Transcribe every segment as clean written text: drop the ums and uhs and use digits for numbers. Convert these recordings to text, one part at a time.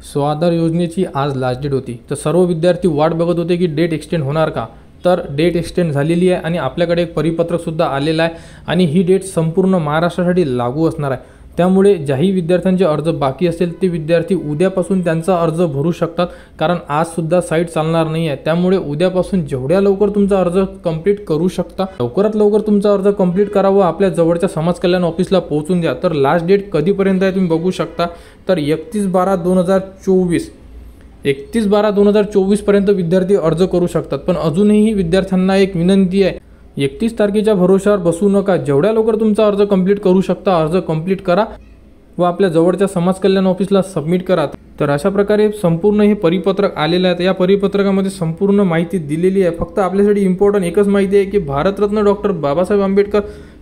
स्वाधार योजनेची आज last date होती, तर सर्व विद्यार्थी वाट बघत होते की डेट एक्सटेंड होणार का। तर डेट एक्सटेंड झालेली आहे आणि आपल्याकडे एक परिपत्रकसुद्धा आलेलं आहे आणि ही डेट संपूर्ण महाराष्ट्रासाठी लागू असणार आहे। त्यामुळे ज्याही विद्यार्थ्यांचे अर्ज बाकी असेल ते विद्यार्थी उद्यापासून त्यांचा अर्ज भरू शकतात, कारण आजसुद्धा साईट चालणार नाही आहे। त्यामुळे उद्यापासून जेवढ्या लवकर तुमचा अर्ज कंप्लीट करू शकता, लवकरात लवकर तुमचा अर्ज कंप्लीट करा व आपल्या जवळच्या समाज कल्याण ऑफिसला पोहोचून द्या। तर लास्ट डेट कधीपर्यंत आहे तुम्ही बघू शकता, तर 31/12/2024 31/12/2024 पर्यंत विद्यार्थी अर्ज करू शकतात। पण अजूनही विद्यार्थ्यांना एक विनंती आहे, 31 तारखेच्या भरोशावर बसू नका। जेवढ्या लवकर तुमचा अर्ज कंप्लीट करू शकता अर्ज कंप्लीट करा व आपल्या जवळच्या समाज कल्याण ऑफिसला सबमिट करा। तर अशा प्रकारे संपूर्ण हे परिपत्रक आलेले आहे। या परिपत्रकामध्ये संपूर्ण माहिती दिलेली आहे। फक्त आपल्यासाठी इम्पॉर्टंट एकच माहिती आहे की भारतरत्न डॉक्टर बाबासाहेब आंबेडकर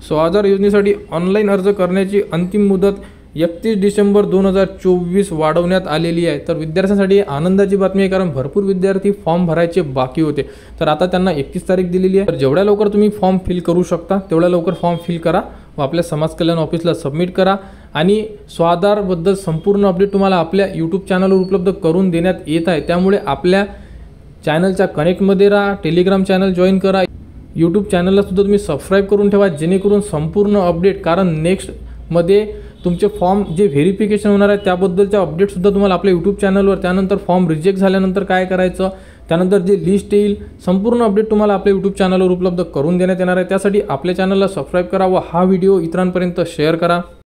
स्वाधार योजनेसाठी ऑनलाईन अर्ज करण्याची अंतिम मुदत 31 डिसेंबर 2024 वाढवण्यात आलेली आहे। तर विद्यार्थ्यांसाठी आनंदाची बातमी आहे, कारण भरपूर विद्यार्थी फॉर्म भरायचे बाकी होते, तर आता त्यांना 31 तारीख दिलेली आहे। तर जेवढ्या लवकर तुम्ही फॉर्म फिल करू शकता तेवढ्या लवकर फॉर्म फिल करा व आपल्या समाज कल्याण ऑफिसला सबमिट करा। आणि स्वाधारबद्दल संपूर्ण अपडेट तुम्हाला आपल्या यूट्यूब चॅनलवर उपलब्ध करून देण्यात येत आहे। त्यामुळे आपल्या चॅनलच्या कनेक्टमध्ये राहा, टेलिग्राम चॅनल जॉईन करा, यूट्यूब चॅनलला सुद्धा तुम्ही सबस्क्राईब करून ठेवा, जेणेकरून संपूर्ण अपडेट, कारण नेक्स्टमध्ये तुमचे फॉर्म जे व्हेरिफिकेशन होणार आहे त्याबद्दलच्या अपडेटसुद्धा तुम्हाला आपल्या यूट्यूब चॅनलवर, त्यानंतर फॉर्म रिजेक्ट झाल्यानंतर काय करायचं, त्यानंतर जे लिस्ट येईल, संपूर्ण अपडेट तुम्हाला आपल्या यूट्यूब चॅनलवर उपलब्ध करून देण्यात येणार आहे। त्यासाठी आपल्या चॅनलला सबस्क्राईब करा व हा व्हिडिओ इतरांपर्यंत शेअर करा।